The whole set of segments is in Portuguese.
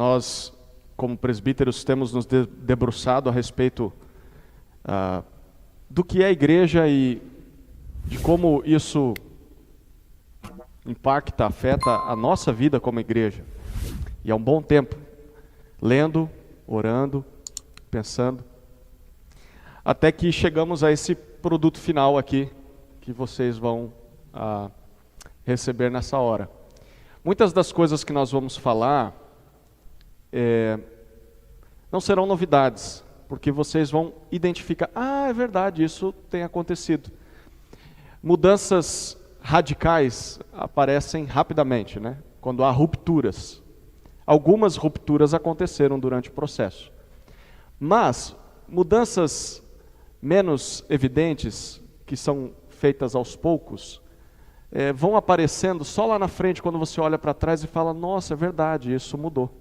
Nós, como presbíteros, temos nos debruçado a respeito do que é a igreja e de como isso impacta, afeta a nossa vida como igreja. E há um bom tempo, lendo, orando, pensando, até que chegamos a esse produto final aqui, que vocês vão receber nessa hora. Muitas das coisas que nós vamos falar não serão novidades, porque vocês vão identificar, é verdade, isso tem acontecido. Mudanças radicais aparecem rapidamente, né? Quando há rupturas. Algumas rupturas aconteceram durante o processo. Mas mudanças menos evidentes, que são feitas aos poucos, vão aparecendo só lá na frente, quando você olha para trás e fala, nossa, é verdade, isso mudou.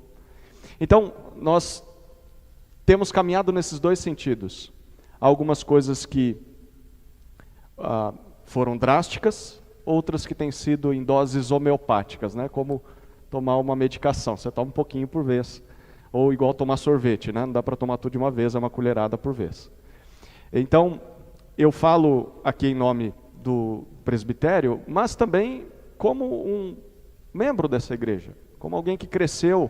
Então, nós temos caminhado nesses dois sentidos. Há algumas coisas que foram drásticas, outras que têm sido em doses homeopáticas, né? Como tomar uma medicação, você toma um pouquinho por vez, ou igual tomar sorvete, né? Não dá para tomar tudo de uma vez, é uma colherada por vez. Então, eu falo aqui em nome do presbitério, mas também como um membro dessa igreja, como alguém que cresceu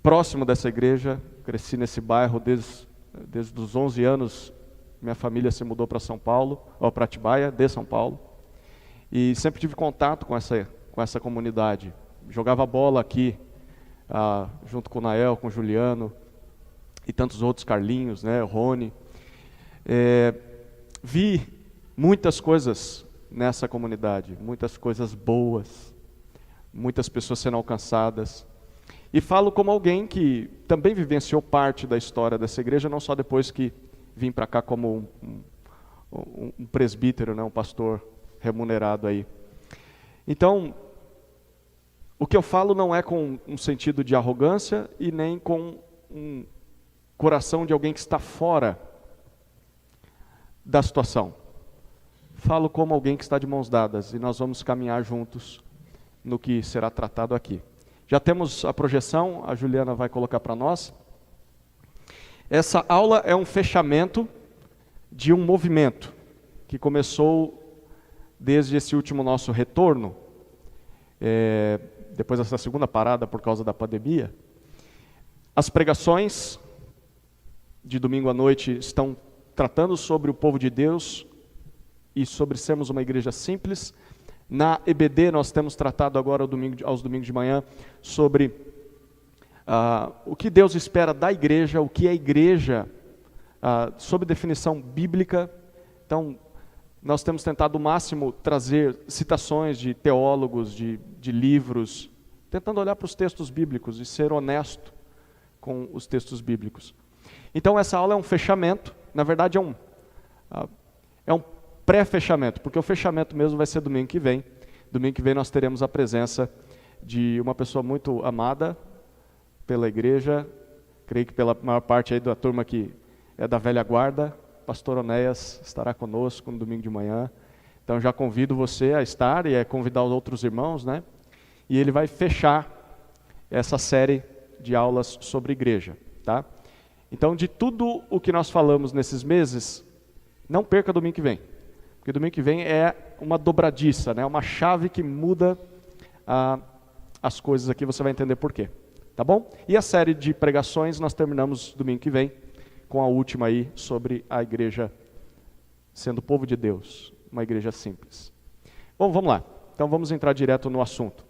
próximo dessa igreja, cresci nesse bairro desde os 11 anos, minha família se mudou para São Paulo, para Atibaia, de São Paulo, e sempre tive contato com essa comunidade. Jogava bola aqui, junto com o Nael, com o Juliano, e tantos outros, Carlinhos, né, Rony. Vi muitas coisas nessa comunidade, muitas coisas boas, muitas pessoas sendo alcançadas. E falo como alguém que também vivenciou parte da história dessa igreja, não só depois que vim para cá como um presbítero, né, um pastor remunerado aí. Então, o que eu falo não é com um sentido de arrogância e nem com um coração de alguém que está fora da situação. Falo como alguém que está de mãos dadas e nós vamos caminhar juntos no que será tratado aqui. Já temos a projeção, a Juliana vai colocar para nós. Essa aula é um fechamento de um movimento que começou desde esse último nosso retorno, depois dessa segunda parada por causa da pandemia. As pregações de domingo à noite estão tratando sobre o povo de Deus e sobre sermos uma igreja simples. Na EBD nós temos tratado agora aos domingos de manhã sobre o que Deus espera da igreja, o que é igreja, sob definição bíblica. Então, nós temos tentado o máximo trazer citações de teólogos, de livros, tentando olhar para os textos bíblicos e ser honesto com os textos bíblicos. Então, essa aula é um fechamento, na verdade é um pré-fechamento, porque o fechamento mesmo vai ser domingo que vem. Domingo que vem nós teremos a presença de uma pessoa muito amada pela igreja, creio que pela maior parte aí da turma que é da velha guarda. Pastor Onéias estará conosco no domingo de manhã. Então já convido você a estar e a convidar os outros irmãos, né? E ele vai fechar essa série de aulas sobre igreja, tá? Então, de tudo o que nós falamos nesses meses, não perca domingo que vem. Porque domingo que vem é uma dobradiça, né? Uma chave que muda as coisas aqui, você vai entender por quê. Tá bom? E a série de pregações nós terminamos domingo que vem, com a última aí sobre a igreja sendo o povo de Deus, uma igreja simples. Bom, vamos lá. Então vamos entrar direto no assunto.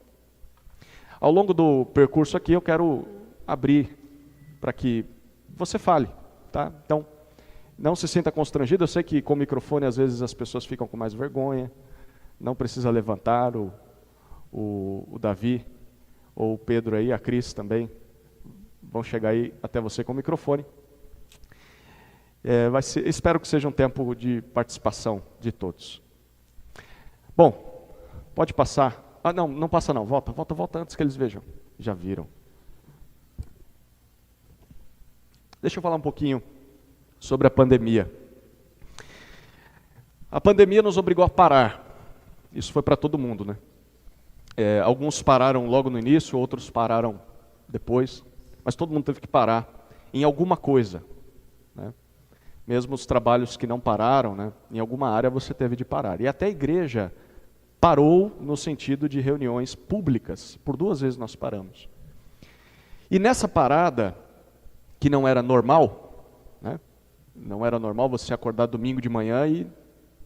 Ao longo do percurso aqui eu quero abrir para que você fale, tá? Então, não se sinta constrangido, eu sei que com o microfone às vezes as pessoas ficam com mais vergonha, não precisa levantar, o Davi ou o Pedro aí, a Cris também, vão chegar aí até você com o microfone. Espero que seja um tempo de participação de todos. Bom, pode passar. Não passa não, volta antes que eles vejam. Já viram. Deixa eu falar um pouquinho sobre a pandemia. A pandemia nos obrigou a parar. Isso foi para todo mundo, né? Alguns pararam logo no início, outros pararam depois, mas todo mundo teve que parar em alguma coisa, né? Mesmo os trabalhos que não pararam, né? Em alguma área você teve de parar. E até a igreja parou no sentido de reuniões públicas. Por 2 vezes nós paramos. E nessa parada, que não era normal, né? Não era normal você acordar domingo de manhã e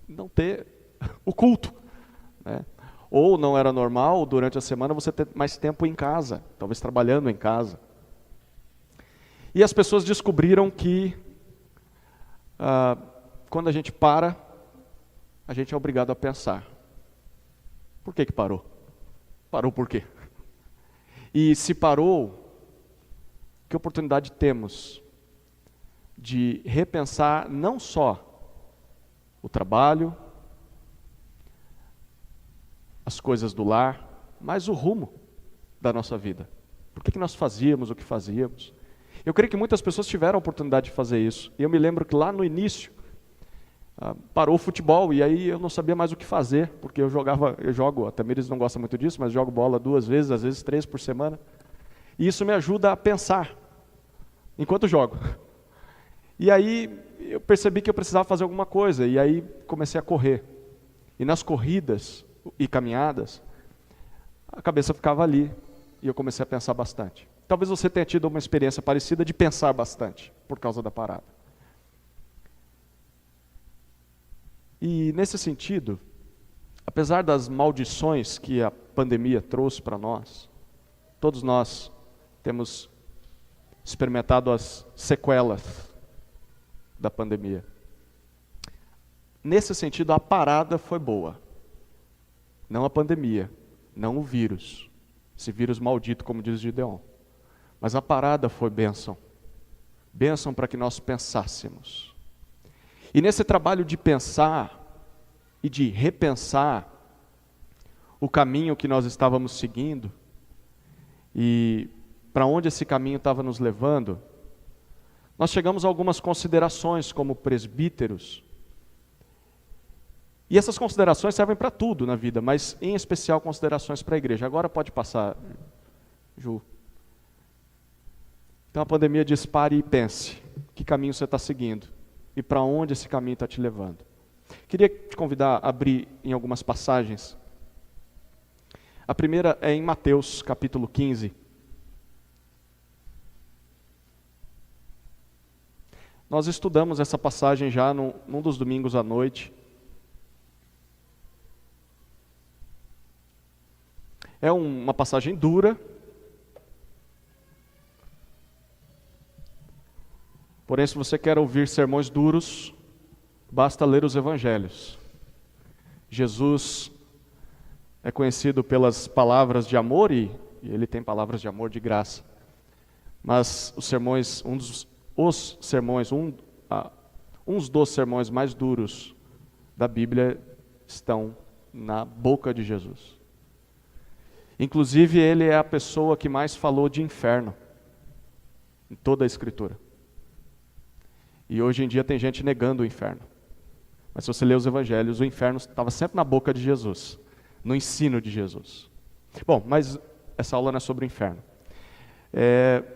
não ter o culto, né? Ou não era normal durante a semana você ter mais tempo em casa, talvez trabalhando em casa. E as pessoas descobriram que quando a gente para, a gente é obrigado a pensar. Por que parou? Parou por quê? E se parou, que oportunidade temos de repensar não só o trabalho, as coisas do lar, mas o rumo da nossa vida. Por que nós fazíamos o que fazíamos? Eu creio que muitas pessoas tiveram a oportunidade de fazer isso. E eu me lembro que lá no início, parou o futebol e aí eu não sabia mais o que fazer, porque eu jogo, a Tamires não gosta muito disso, mas jogo bola 2 vezes, às vezes 3 por semana. E isso me ajuda a pensar, enquanto jogo. E aí eu percebi que eu precisava fazer alguma coisa, e aí comecei a correr. E nas corridas e caminhadas, a cabeça ficava ali, e eu comecei a pensar bastante. Talvez você tenha tido uma experiência parecida de pensar bastante, por causa da parada. E nesse sentido, apesar das maldições que a pandemia trouxe para nós, todos nós temos experimentado as sequelas da pandemia. Nesse sentido, a parada foi boa. Não a pandemia, não o vírus. Esse vírus maldito, como diz Gideon. Mas a parada foi bênção. Bênção para que nós pensássemos. E nesse trabalho de pensar e de repensar o caminho que nós estávamos seguindo e para onde esse caminho estava nos levando, nós chegamos a algumas considerações como presbíteros. E essas considerações servem para tudo na vida, mas em especial considerações para a igreja. Agora pode passar, Ju. Então a pandemia diz: pare e pense. Que caminho você está seguindo? E para onde esse caminho está te levando? Queria te convidar a abrir em algumas passagens. A primeira é em Mateus, capítulo 15. Nós estudamos essa passagem já num dos domingos à noite. É uma passagem dura. Porém, se você quer ouvir sermões duros, basta ler os evangelhos. Jesus é conhecido pelas palavras de amor e ele tem palavras de amor de graça. Mas os sermões, uns dos sermões mais duros da Bíblia estão na boca de Jesus. Inclusive, ele é a pessoa que mais falou de inferno em toda a Escritura. E hoje em dia tem gente negando o inferno. Mas se você ler os evangelhos, o inferno estava sempre na boca de Jesus, no ensino de Jesus. Bom, mas essa aula não é sobre o inferno.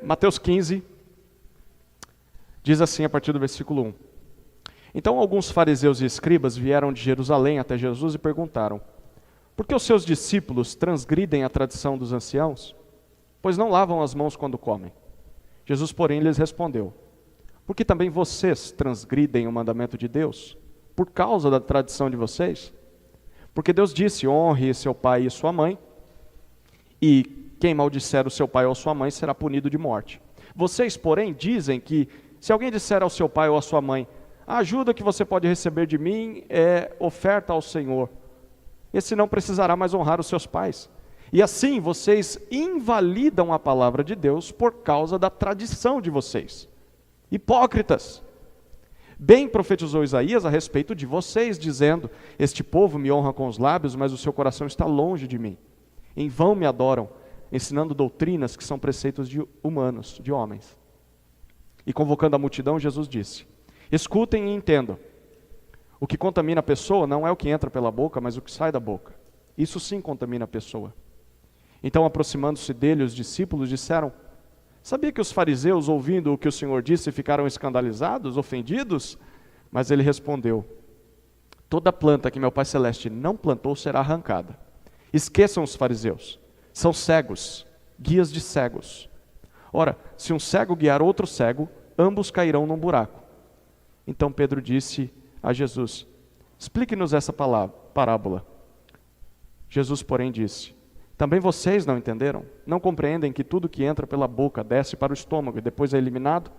Mateus 15 diz assim a partir do versículo 1. Então alguns fariseus e escribas vieram de Jerusalém até Jesus e perguntaram: por que os seus discípulos transgridem a tradição dos anciãos? Pois não lavam as mãos quando comem. Jesus, porém, lhes respondeu: porque também vocês transgridem o mandamento de Deus, por causa da tradição de vocês? Porque Deus disse: honre seu pai e sua mãe, e quem maldisser o seu pai ou sua mãe será punido de morte. Vocês, porém, dizem que se alguém disser ao seu pai ou à sua mãe: a ajuda que você pode receber de mim é oferta ao Senhor, esse não precisará mais honrar os seus pais. E assim vocês invalidam a palavra de Deus por causa da tradição de vocês. Hipócritas! Bem profetizou Isaías a respeito de vocês, dizendo: este povo me honra com os lábios, mas o seu coração está longe de mim. Em vão me adoram, ensinando doutrinas que são preceitos de humanos, de homens. E convocando a multidão, Jesus disse: escutem e entendam. O que contamina a pessoa não é o que entra pela boca, mas o que sai da boca. Isso sim contamina a pessoa. Então, aproximando-se dele, os discípulos disseram: Sabia que os fariseus, ouvindo o que o Senhor disse, ficaram escandalizados, ofendidos? Mas ele respondeu: toda planta que meu Pai Celeste não plantou será arrancada. Esqueçam os fariseus. São cegos, guias de cegos. Ora, se um cego guiar outro cego, ambos cairão num buraco. Então Pedro disse a Jesus: explique-nos essa parábola. Jesus, porém, disse: também vocês não entenderam? Não compreendem que tudo que entra pela boca desce para o estômago e depois é eliminado?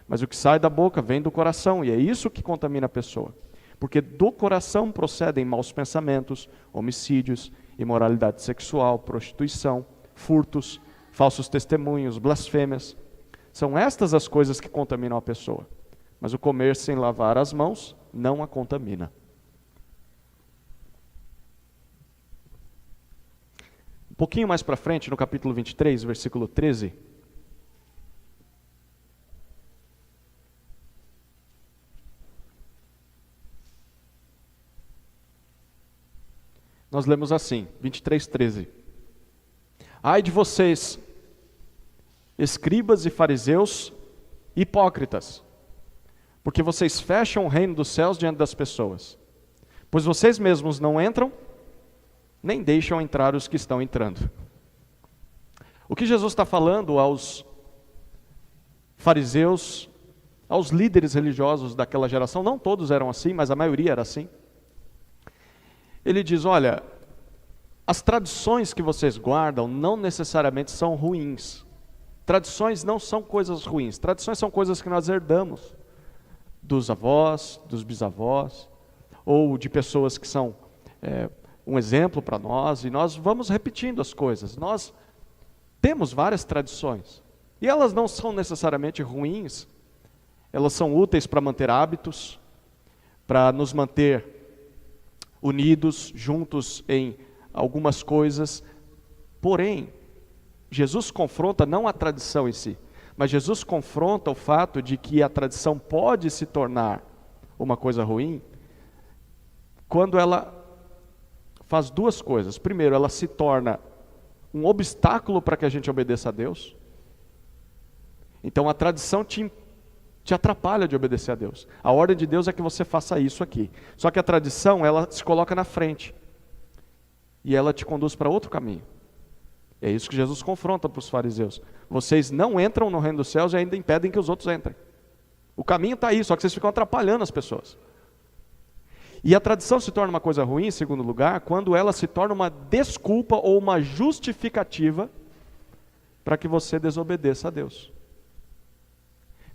Mas o que sai da boca vem do coração, e é isso que contamina a pessoa. Porque do coração procedem maus pensamentos, homicídios, imoralidade sexual, prostituição, furtos, falsos testemunhos, blasfêmias. São estas as coisas que contaminam a pessoa. Mas o comer sem lavar as mãos não a contamina. Um pouquinho mais para frente, no capítulo 23, versículo 13. Nós lemos assim, 23:13. Ai de vocês, escribas e fariseus, hipócritas, porque vocês fecham o reino dos céus diante das pessoas, pois vocês mesmos não entram, nem deixam entrar os que estão entrando. O que Jesus está falando aos fariseus, aos líderes religiosos daquela geração, não todos eram assim, mas a maioria era assim. Ele diz: olha, as tradições que vocês guardam não necessariamente são ruins. Tradições não são coisas ruins. Tradições são coisas que nós herdamos dos avós, dos bisavós, ou de pessoas que são um exemplo para nós, e nós vamos repetindo as coisas. Nós temos várias tradições, e elas não são necessariamente ruins. Elas são úteis para manter hábitos, para nos manter unidos, juntos em algumas coisas. Porém, Jesus confronta não a tradição em si, mas Jesus confronta o fato de que a tradição pode se tornar uma coisa ruim quando ela faz duas coisas. Primeiro, ela se torna um obstáculo para que a gente obedeça a Deus. Então a tradição te atrapalha de obedecer a Deus. A ordem de Deus é que você faça isso aqui. Só que a tradição, ela se coloca na frente. E ela te conduz para outro caminho. É isso que Jesus confronta para os fariseus. Vocês não entram no reino dos céus e ainda impedem que os outros entrem. O caminho está aí, só que vocês ficam atrapalhando as pessoas. E a tradição se torna uma coisa ruim, em segundo lugar, quando ela se torna uma desculpa ou uma justificativa para que você desobedeça a Deus.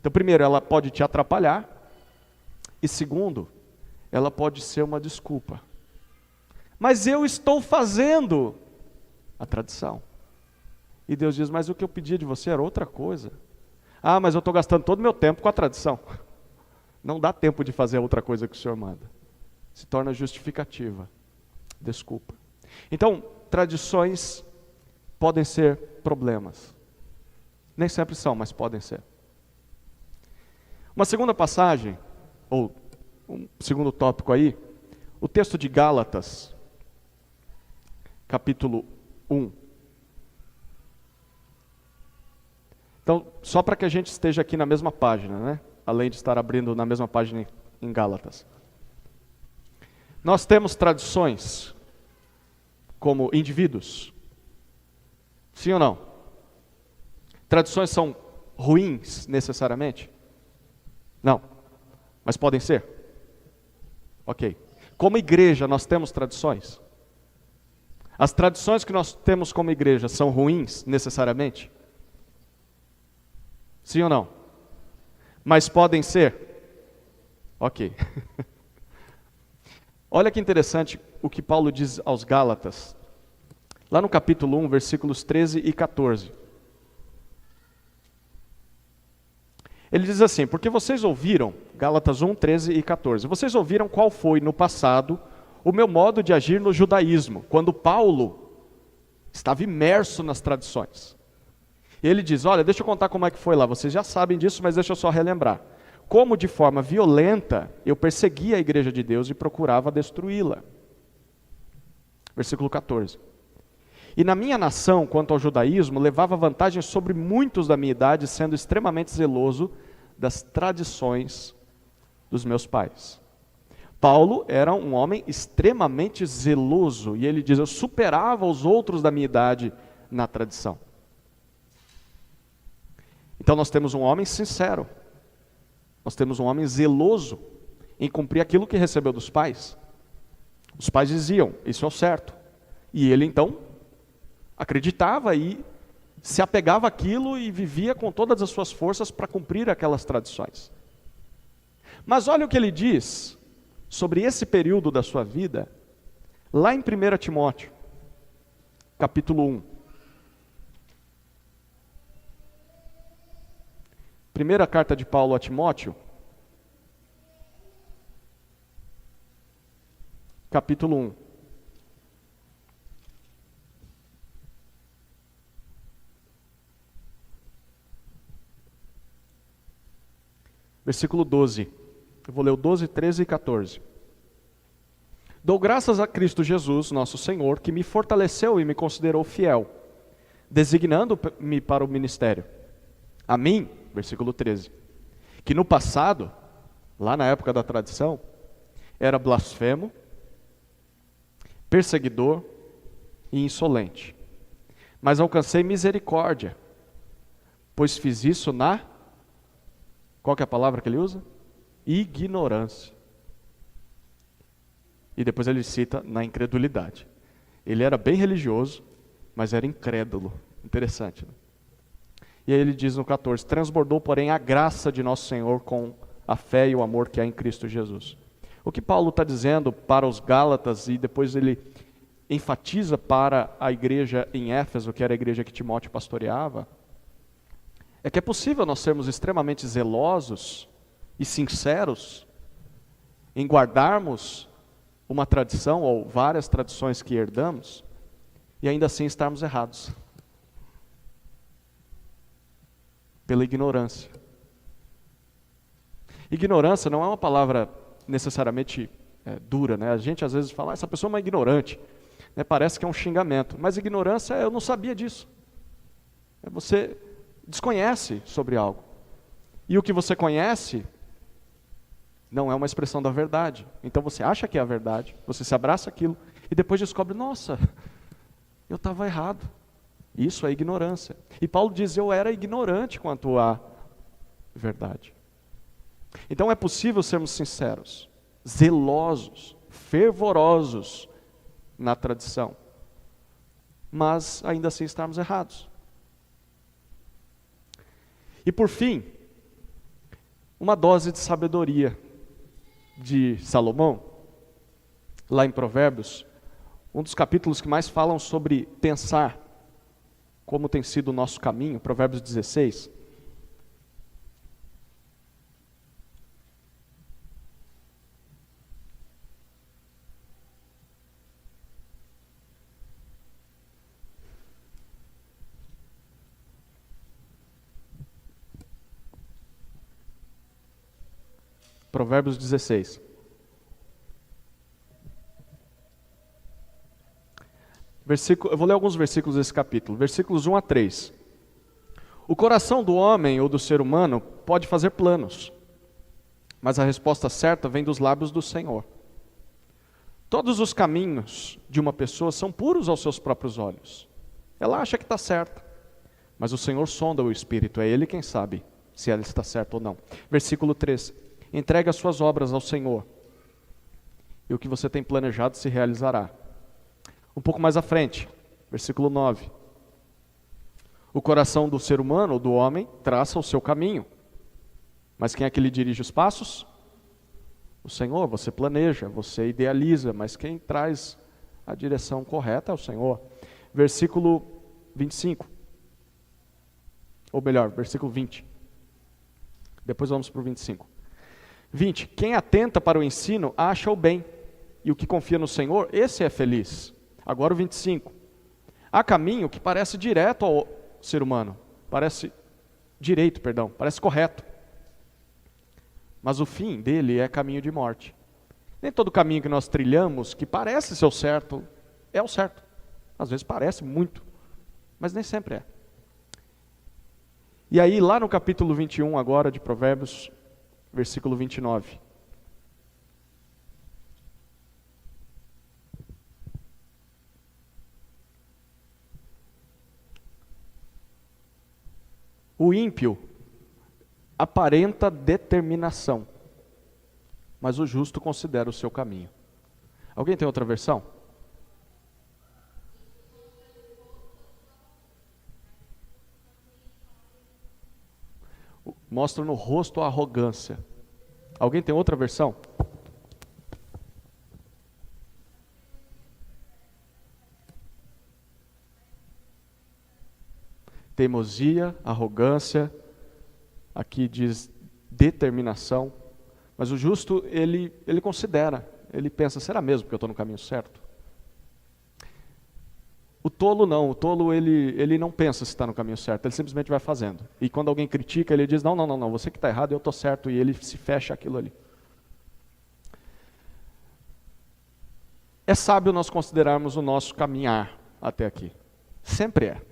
Então, primeiro, ela pode te atrapalhar, e segundo, ela pode ser uma desculpa. Mas eu estou fazendo a tradição. E Deus diz: mas o que eu pedi de você era outra coisa. Ah, mas eu estou gastando todo o meu tempo com a tradição. Não dá tempo de fazer outra coisa que o Senhor manda. Se torna justificativa, desculpa. Então, tradições podem ser problemas. Nem sempre são, mas podem ser. Uma segunda passagem, ou um segundo tópico aí, o texto de Gálatas, capítulo 1. Então, só para que a gente esteja aqui na mesma página, né? Além de estar abrindo na mesma página em Gálatas. Nós temos tradições como indivíduos? Sim ou não? Tradições são ruins necessariamente? Não, mas podem ser? Ok. Como igreja, nós temos tradições? As tradições que nós temos como igreja são ruins necessariamente? Sim ou não? Mas podem ser? Ok. Olha que interessante o que Paulo diz aos Gálatas, lá no capítulo 1, versículos 13 e 14. Ele diz assim: porque vocês ouviram, Gálatas 1, 13 e 14, vocês ouviram qual foi no passado o meu modo de agir no judaísmo, quando Paulo estava imerso nas tradições. E ele diz: olha, deixa eu contar como é que foi lá, vocês já sabem disso, mas deixa eu só relembrar. Como de forma violenta eu perseguia a igreja de Deus e procurava destruí-la. Versículo 14. E na minha nação, quanto ao judaísmo, levava vantagem sobre muitos da minha idade, sendo extremamente zeloso das tradições dos meus pais. Paulo era um homem extremamente zeloso, e ele diz, eu superava os outros da minha idade na tradição. Então nós temos um homem sincero, nós temos um homem zeloso em cumprir aquilo que recebeu dos pais. Os pais diziam, isso é o certo, e ele então acreditava e se apegava àquilo e vivia com todas as suas forças para cumprir aquelas tradições. Mas olha o que ele diz sobre esse período da sua vida, lá em 1 Timóteo, capítulo 1. Primeira carta de Paulo a Timóteo, capítulo 1. Versículo 12. Eu vou ler o 12, 13 e 14. Dou graças a Cristo Jesus, nosso Senhor, que me fortaleceu e me considerou fiel, designando-me para o ministério. A mim, versículo 13, que no passado, lá na época da tradição, era blasfemo, perseguidor e insolente. Mas alcancei misericórdia, pois fiz isso na... Qual que é a palavra que ele usa? Ignorância. E depois ele cita na incredulidade. Ele era bem religioso, mas era incrédulo. Interessante, né? E aí ele diz no 14, transbordou, porém, a graça de nosso Senhor com a fé e o amor que há em Cristo Jesus. O que Paulo está dizendo para os Gálatas, e depois ele enfatiza para a igreja em Éfeso, que era a igreja que Timóteo pastoreava, é que é possível nós sermos extremamente zelosos e sinceros em guardarmos uma tradição ou várias tradições que herdamos e ainda assim estarmos errados. Pela ignorância. Ignorância não é uma palavra necessariamente dura, né? A gente às vezes fala, essa pessoa é uma ignorante, né? Parece que é um xingamento, mas ignorância eu não sabia disso. Você desconhece sobre algo. E o que você conhece não é uma expressão da verdade. Então você acha que é a verdade, você se abraça aquilo e depois descobre, nossa, eu estava errado. Isso é ignorância. E Paulo diz, eu era ignorante quanto à verdade. Então é possível sermos sinceros, zelosos, fervorosos na tradição, mas ainda assim estarmos errados. E por fim, uma dose de sabedoria de Salomão, lá em Provérbios, um dos capítulos que mais falam sobre pensar, como tem sido o nosso caminho, Provérbios 16. Provérbios 16. Eu vou ler alguns versículos desse capítulo, versículos 1 a 3. O coração do homem ou do ser humano pode fazer planos, mas a resposta certa vem dos lábios do Senhor. Todos os caminhos de uma pessoa são puros aos seus próprios olhos. Ela acha que está certa, mas o Senhor sonda o espírito, é Ele quem sabe se ela está certa ou não. Versículo 3. Entregue as suas obras ao Senhor, e o que você tem planejado se realizará. Um pouco mais à frente, versículo 9. O coração do ser humano, ou do homem, traça o seu caminho. Mas quem é que lhe dirige os passos? O Senhor. Você planeja, você idealiza, mas quem traz a direção correta é o Senhor. Versículo 25. Ou melhor, versículo 20. Depois vamos para o 25. 20. Quem atenta para o ensino acha o bem, e o que confia no Senhor, esse é feliz. Agora o 25. Há caminho que parece direto ao ser humano, parece correto. Mas o fim dele é caminho de morte. Nem todo caminho que nós trilhamos, que parece ser o certo, é o certo. Às vezes parece muito, mas nem sempre é. E aí, lá no capítulo 21 agora de Provérbios, versículo 29. O ímpio aparenta determinação, mas o justo considera o seu caminho. Alguém tem outra versão? Mostra no rosto a arrogância. Alguém tem outra versão? Teimosia, arrogância, aqui diz determinação, mas o justo, ele considera, ele pensa, será mesmo que eu estou no caminho certo? O tolo não, o tolo ele não pensa se está no caminho certo, ele simplesmente vai fazendo. E quando alguém critica, ele diz, não, você que está errado, eu estou certo, e ele se fecha aquilo ali. É sábio nós considerarmos o nosso caminhar até aqui. Sempre é.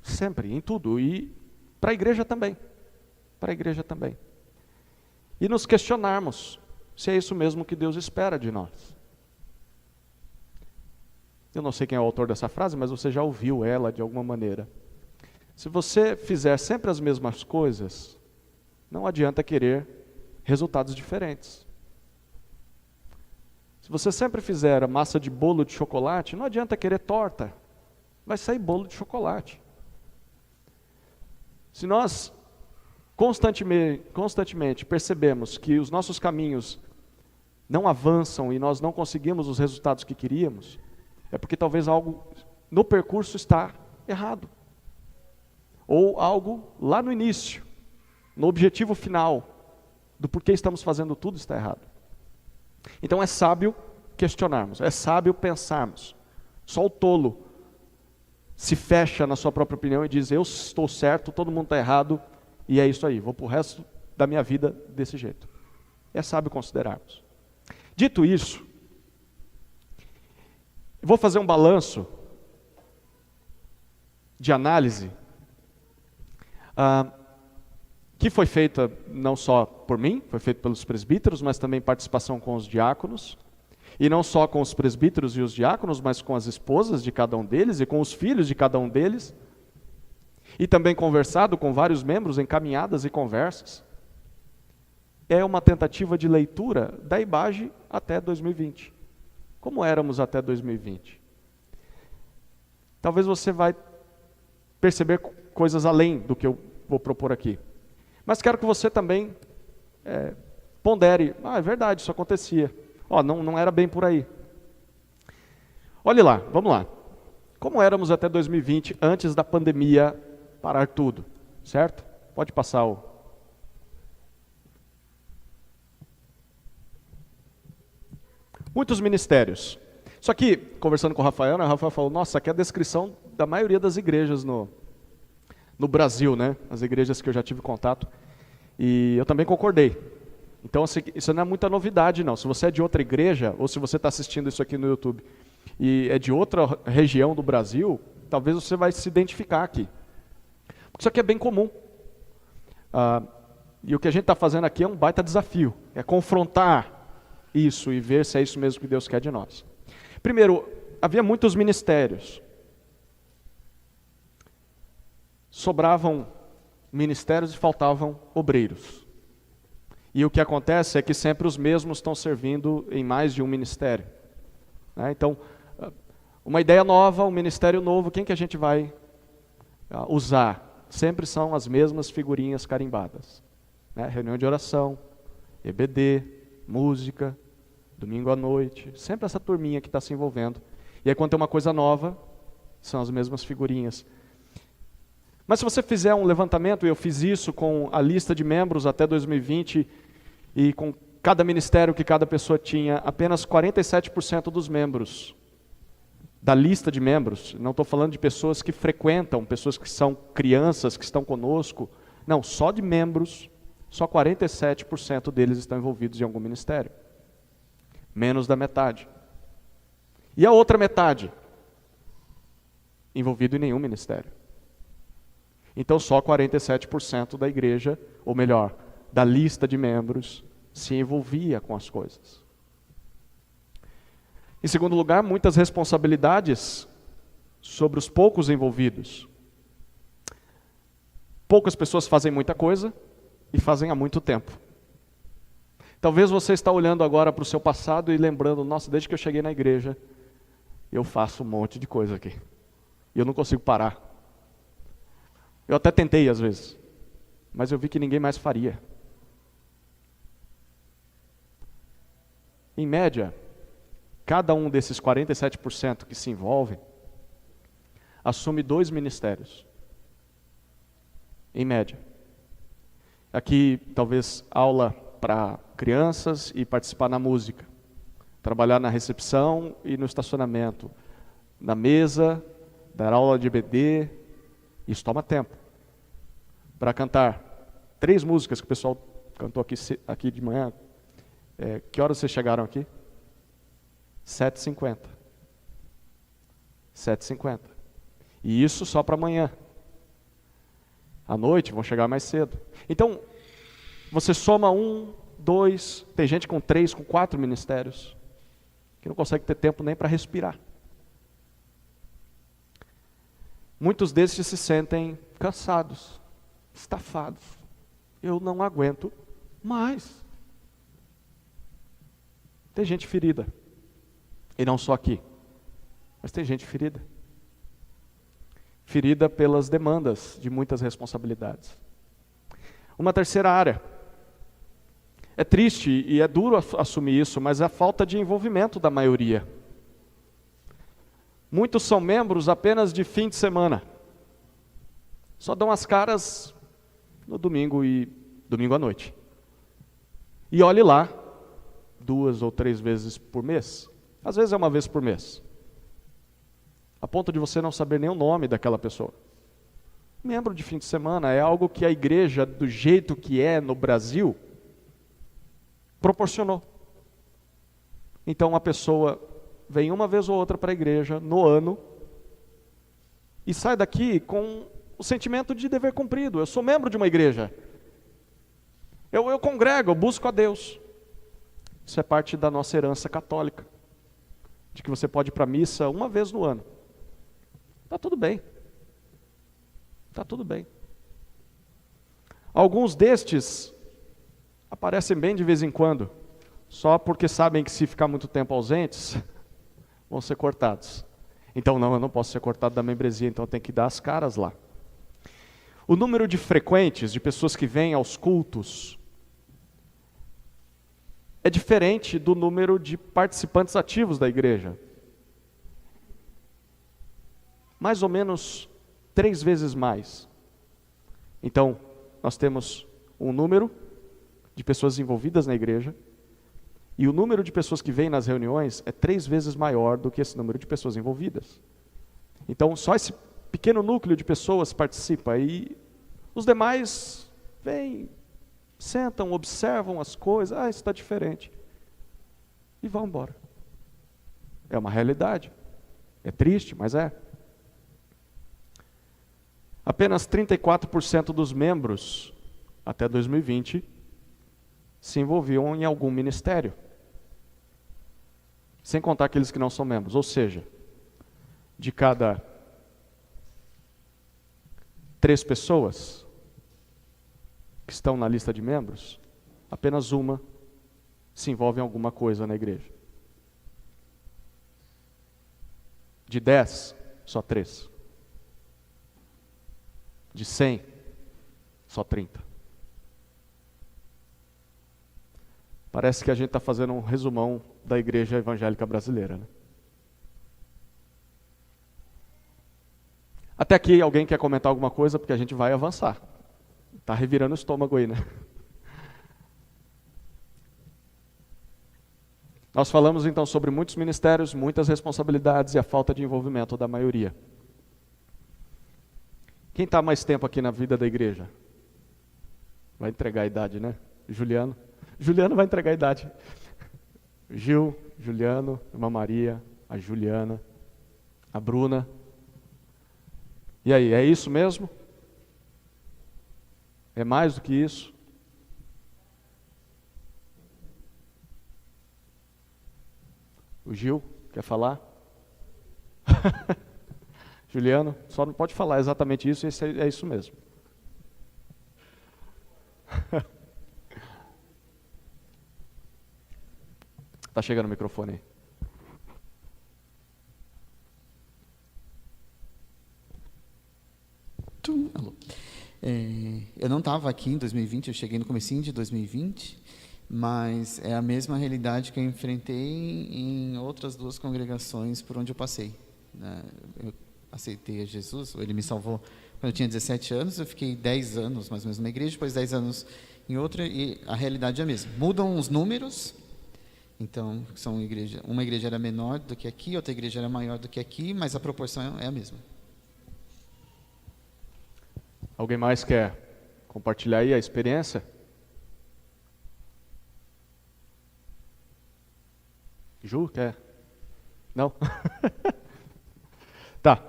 Sempre, em tudo. E para a igreja também. Para a igreja também. E nos questionarmos se é isso mesmo que Deus espera de nós. Eu não sei quem é o autor dessa frase, mas você já ouviu ela de alguma maneira. Se você fizer sempre as mesmas coisas, não adianta querer resultados diferentes. Se você sempre fizer a massa de bolo de chocolate, não adianta querer torta. Vai sair bolo de chocolate. Se nós constantemente percebemos que os nossos caminhos não avançam e nós não conseguimos os resultados que queríamos, é porque talvez algo no percurso está errado. Ou algo lá no início, no objetivo final, do porquê estamos fazendo tudo está errado. Então é sábio questionarmos, é sábio pensarmos. Só o tolo se fecha na sua própria opinião e diz, eu estou certo, todo mundo está errado, e é isso aí, vou para o resto da minha vida desse jeito. É sábio considerarmos. Dito isso, eu vou fazer um balanço de análise que foi feita não só por mim, foi feita pelos presbíteros, mas também participação com os diáconos. E não só com os presbíteros e os diáconos, mas com as esposas de cada um deles e com os filhos de cada um deles. E também conversado com vários membros em caminhadas e conversas. É uma tentativa de leitura da IBAGE até 2020. Como éramos até 2020? Talvez você vai perceber coisas além do que eu vou propor aqui. Mas quero que você também pondere. É verdade, isso acontecia. Não era bem por aí. Olhe lá, vamos lá. Como éramos até 2020, antes da pandemia parar tudo, certo? Pode passar o... Muitos ministérios. Isso aqui, conversando com o Rafael, né? O Rafael falou, nossa, aqui é a descrição da maioria das igrejas no Brasil, né? As igrejas que eu já tive contato. E eu também concordei. Então, isso não é muita novidade, não. Se você é de outra igreja, ou se você está assistindo isso aqui no YouTube, e é de outra região do Brasil, talvez você vai se identificar aqui. Porque isso aqui é bem comum. E o que a gente está fazendo aqui é um baita desafio. É confrontar isso e ver se é isso mesmo que Deus quer de nós. Primeiro, havia muitos ministérios. Sobravam ministérios e faltavam obreiros. E o que acontece é que sempre os mesmos estão servindo em mais de um ministério. Então, uma ideia nova, um ministério novo, quem que a gente vai usar? Sempre são as mesmas figurinhas carimbadas. Reunião de oração, EBD, música, domingo à noite, sempre essa turminha que está se envolvendo. E aí quando tem uma coisa nova, são as mesmas figurinhas. Mas se você fizer um levantamento, e eu fiz isso com a lista de membros até 2020, e com cada ministério que cada pessoa tinha, apenas 47% dos membros da lista de membros, não estou falando de pessoas que frequentam, pessoas que são crianças, que estão conosco, não, só de membros, só 47% deles estão envolvidos em algum ministério. Menos da metade. E a outra metade? envolvido em nenhum ministério. Então só 47% da igreja, ou melhor, da lista de membros, se envolvia com as coisas. Em segundo lugar, muitas responsabilidades sobre os poucos envolvidos. Poucas pessoas fazem muita coisa e fazem há muito tempo. Talvez você está olhando agora para o seu passado e lembrando, nossa, desde que eu cheguei na igreja, eu faço um monte de coisa aqui. E eu não consigo parar. Eu até tentei às vezes, mas eu vi que ninguém mais faria. Em média, cada um desses 47% que se envolvem, assume 2 ministérios. Em média. Aqui, talvez, aula para crianças e participar na música. Trabalhar na recepção e no estacionamento. Na mesa, dar aula de EBD. Isso toma tempo. Para cantar 3 músicas que o pessoal cantou aqui de manhã. Que horas vocês chegaram aqui? 7h50. 7h50. E isso só para amanhã. À noite vão chegar mais cedo. Então, você soma 1, 2, tem gente com 3, com 4 ministérios, que não consegue ter tempo nem para respirar. Muitos desses se sentem cansados, estafados. Eu não aguento mais. Tem gente ferida. E não só aqui, mas tem gente ferida. Ferida pelas demandas de muitas responsabilidades. Uma terceira área. É triste e é duro assumir isso, mas é a falta de envolvimento da maioria. Muitos são membros apenas de fim de semana. Só dão as caras no domingo à noite. E olhe lá, 2 ou 3 vezes por mês. Às vezes é uma vez por mês. A ponto de você não saber nem o nome daquela pessoa. Membro de fim de semana é algo que a igreja, do jeito que é no Brasil, proporcionou. Então a pessoa vem uma vez ou outra para a igreja no ano e sai daqui com o sentimento de dever cumprido. Eu sou membro de uma igreja. Eu congrego, eu busco a Deus. Isso é parte da nossa herança católica. De que você pode ir para a missa uma vez no ano. Está tudo bem. Está tudo bem. Alguns destes aparecem bem de vez em quando, só porque sabem que se ficar muito tempo ausentes, vão ser cortados. Então, não, eu não posso ser cortado da membresia, então eu tenho que dar as caras lá. O número de frequentes, de pessoas que vêm aos cultos, é diferente do número de participantes ativos da igreja. Mais ou menos 3 vezes mais. Então, nós temos um número de pessoas envolvidas na igreja, e o número de pessoas que vêm nas reuniões é 3 vezes maior do que esse número de pessoas envolvidas. Então, só esse pequeno núcleo de pessoas participa, e os demais vêm, sentam, observam as coisas, isso está diferente, e vão embora. É uma realidade. É triste, mas é. Apenas 34% dos membros, até 2020, se envolviam em algum ministério. Sem contar aqueles que não são membros. Ou seja, de cada 3 pessoas que estão na lista de membros, apenas uma se envolve em alguma coisa na igreja. De 10, só 3. De 100, só 30. Parece que a gente está fazendo um resumão da igreja evangélica brasileira, né? Até aqui, alguém quer comentar alguma coisa? Porque a gente vai avançar. Está revirando o estômago aí, né? Nós falamos então sobre muitos ministérios, muitas responsabilidades e a falta de envolvimento da maioria. Quem está mais tempo aqui na vida da igreja? Vai entregar a idade, né? Juliano. Juliano vai entregar a idade. Juliano, Irmã Maria, a Juliana, a Bruna. E aí, é isso mesmo? É mais do que isso? O Gil, quer falar? Juliano, só não pode falar exatamente isso, é isso mesmo. Tá chegando o microfone aí. Alô. Eu não estava aqui em 2020, eu cheguei no comecinho de 2020, mas é a mesma realidade que eu enfrentei em outras duas congregações por onde eu passei. Eu aceitei a Jesus, ele me salvou quando eu tinha 17 anos, eu fiquei 10 anos mais ou menos numa igreja, depois 10 anos em outra, e a realidade é a mesma. Mudam os números, então uma igreja era menor do que aqui, outra igreja era maior do que aqui, mas a proporção é a mesma. Alguém mais quer compartilhar aí a experiência? Ju, quer? Não? Tá.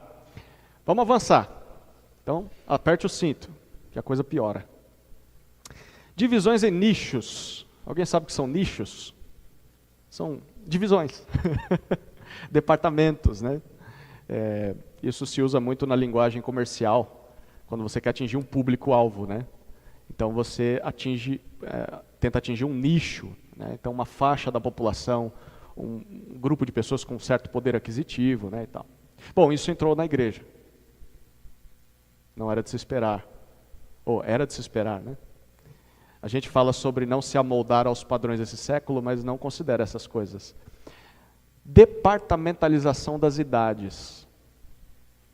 Vamos avançar. Então, aperte o cinto, que a coisa piora. Divisões em nichos. Alguém sabe o que são nichos? São divisões. Departamentos, né? Isso se usa muito na linguagem comercial, quando você quer atingir um público-alvo, né? Então você tenta atingir um nicho, né? Então uma faixa da população, um grupo de pessoas com certo poder aquisitivo, né, e tal. Bom, isso entrou na igreja. Não era de se esperar. Era de se esperar, né? A gente fala sobre não se amoldar aos padrões desse século, mas não considera essas coisas. Departamentalização das idades.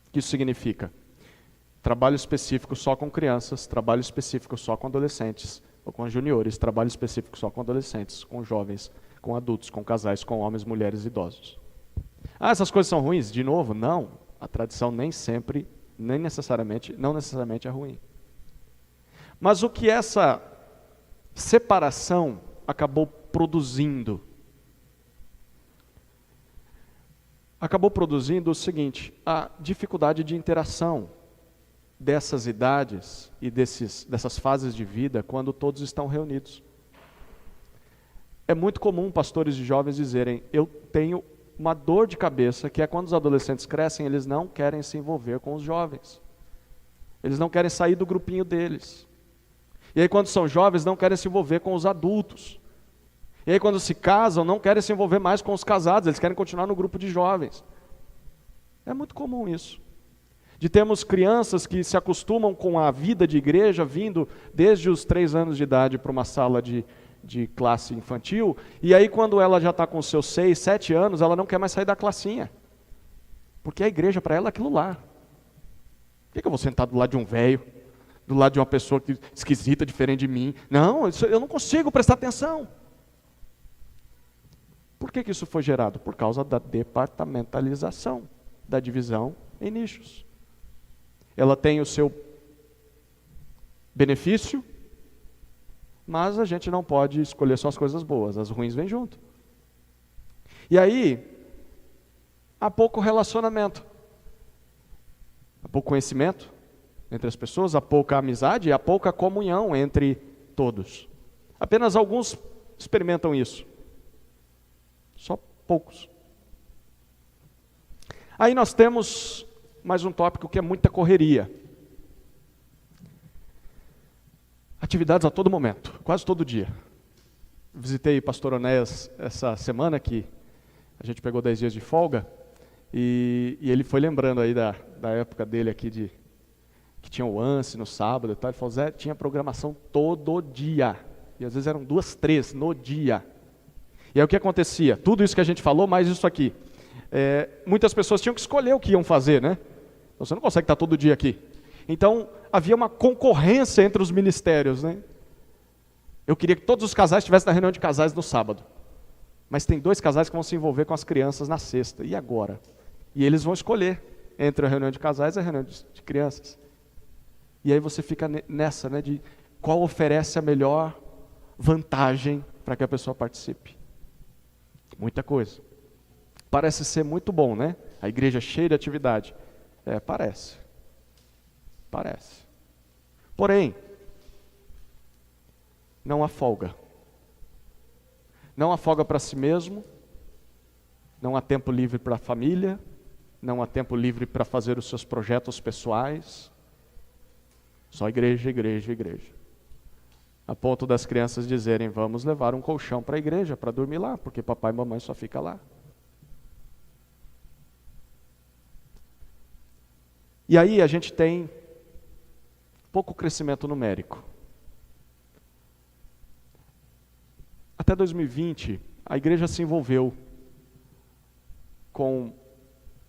O que isso significa? Trabalho específico só com crianças, trabalho específico só com adolescentes, ou com juniores, trabalho específico só com adolescentes, com jovens, com adultos, com casais, com homens, mulheres, idosos. Essas coisas são ruins? De novo, não. A tradição não necessariamente é ruim. Mas o que essa separação acabou produzindo? Acabou produzindo o seguinte, a dificuldade de interação dessas idades e dessas fases de vida quando todos estão reunidos. É muito comum pastores de jovens dizerem, eu tenho uma dor de cabeça, que é quando os adolescentes crescem, eles não querem se envolver com os jovens. Eles não querem sair do grupinho deles. E aí quando são jovens, não querem se envolver com os adultos. E aí quando se casam, não querem se envolver mais com os casados, eles querem continuar no grupo de jovens. É muito comum isso. De termos crianças que se acostumam com a vida de igreja, vindo desde os 3 anos de idade para uma sala de classe infantil, e aí quando ela já está com seus 6, 7 anos, ela não quer mais sair da classinha. Porque a igreja para ela é aquilo lá. Por que eu vou sentar do lado de um velho, do lado de uma pessoa esquisita, diferente de mim? Não, eu não consigo prestar atenção. Por que isso foi gerado? Por causa da departamentalização, da divisão em nichos. Ela tem o seu benefício, mas a gente não pode escolher só as coisas boas, as ruins vêm junto. E aí, há pouco relacionamento, há pouco conhecimento entre as pessoas, há pouca amizade, há pouca comunhão entre todos. Apenas alguns experimentam isso, só poucos. Aí nós temos mais um tópico que é muita correria. Atividades a todo momento, quase todo dia. Visitei o pastor Onéas essa semana, que a gente pegou 10 dias de folga, e ele foi lembrando aí da época dele aqui, que tinha o ANSE no sábado e tal. Ele falou, Zé, tinha programação todo dia, e às vezes eram 2, 3 no dia. E aí o que acontecia? Tudo isso que a gente falou, mais isso aqui. Muitas pessoas tinham que escolher o que iam fazer, né? Você não consegue estar todo dia aqui. Então, havia uma concorrência entre os ministérios, né? Eu queria que todos os casais estivessem na reunião de casais no sábado. Mas tem 2 casais que vão se envolver com as crianças na sexta. E agora? E eles vão escolher entre a reunião de casais e a reunião de crianças. E aí você fica nessa, né? De qual oferece a melhor vantagem para que a pessoa participe. Muita coisa. Parece ser muito bom, né? A igreja cheia de atividade. Parece. Parece. Porém, não há folga. Não há folga para si mesmo, não há tempo livre para a família, não há tempo livre para fazer os seus projetos pessoais. Só igreja, igreja, igreja. A ponto das crianças dizerem, vamos levar um colchão para a igreja, para dormir lá, porque papai e mamãe só ficam lá. E aí a gente tem pouco crescimento numérico. Até 2020, a igreja se envolveu com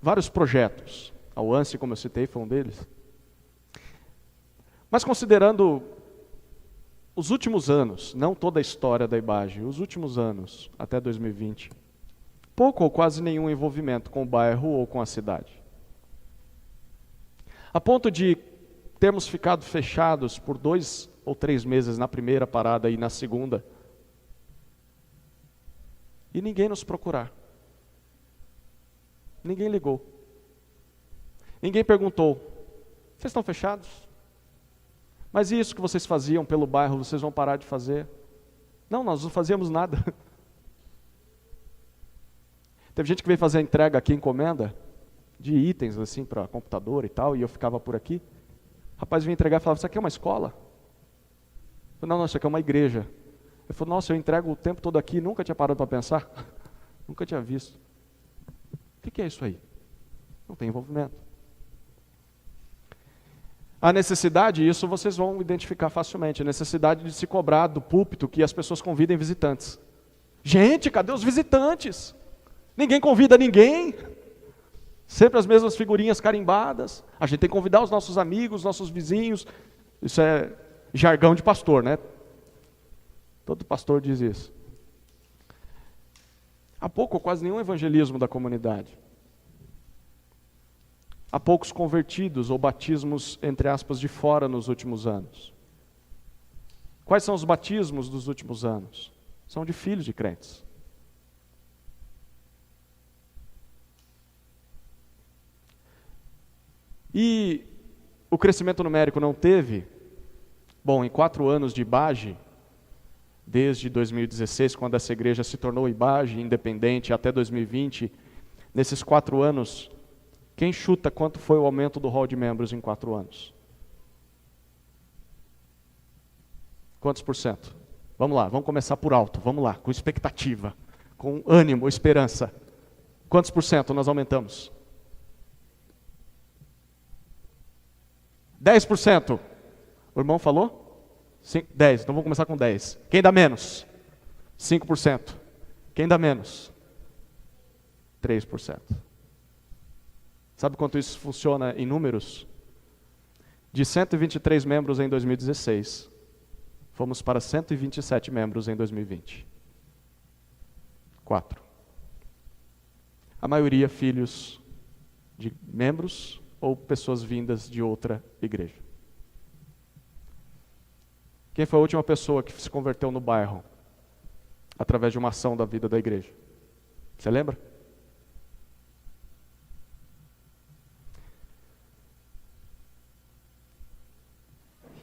vários projetos. A UANSE, como eu citei, foi um deles. Mas considerando os últimos anos, não toda a história da IBAGE, os últimos anos, até 2020, pouco ou quase nenhum envolvimento com o bairro ou com a cidade. A ponto de termos ficado fechados por 2 ou 3 meses na primeira parada e na segunda, e ninguém nos procurar. Ninguém ligou. Ninguém perguntou, vocês estão fechados? Mas e isso que vocês faziam pelo bairro, vocês vão parar de fazer? Não, nós não fazíamos nada. Teve gente que veio fazer a entrega aqui, encomenda, de itens assim para computador e tal, e eu ficava por aqui. O rapaz vinha entregar e falava, isso aqui é uma escola? Eu falei, não, isso aqui é uma igreja. Eu falei, nossa, eu entrego o tempo todo aqui, nunca tinha parado para pensar. Nunca tinha visto. O que é isso aí? Não tem envolvimento. A necessidade, isso vocês vão identificar facilmente, a necessidade de se cobrar do púlpito que as pessoas convidem visitantes. Gente, cadê os visitantes? Ninguém convida ninguém. Sempre as mesmas figurinhas carimbadas. A gente tem que convidar os nossos amigos, nossos vizinhos. Isso é jargão de pastor, né? Todo pastor diz isso. Há pouco ou quase nenhum evangelismo da comunidade. Há poucos convertidos ou batismos, entre aspas, de fora nos últimos anos. Quais são os batismos dos últimos anos? São de filhos de crentes. E o crescimento numérico não teve? Bom, em 4 anos de IBAGE, desde 2016, quando essa igreja se tornou IBAGE, independente, até 2020, nesses 4 anos, quem chuta quanto foi o aumento do hall de membros em 4 anos? Quantos por cento? Vamos lá, vamos começar por alto, vamos lá, com expectativa, com ânimo, esperança. Quantos por cento nós aumentamos? 10%. O irmão falou? 10, então vamos começar com 10. Quem dá menos? 5%. Quem dá menos? 3%. Sabe quanto isso funciona em números? De 123 membros em 2016, fomos para 127 membros em 2020. 4. A maioria filhos de membros ou pessoas vindas de outra igreja. Quem foi a última pessoa que se converteu no bairro através de uma ação da vida da igreja? Você lembra?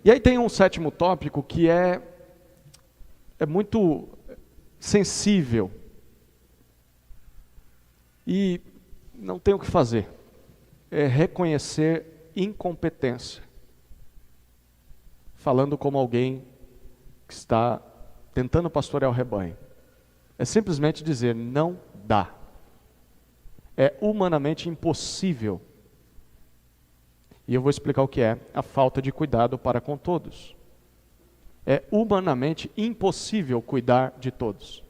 E aí tem um 7º tópico que é muito sensível e não tem o que fazer. É reconhecer incompetência. Falando como alguém que está tentando pastorear o rebanho. É simplesmente dizer, não dá. É humanamente impossível. E eu vou explicar o que é a falta de cuidado para com todos. É humanamente impossível cuidar de todos.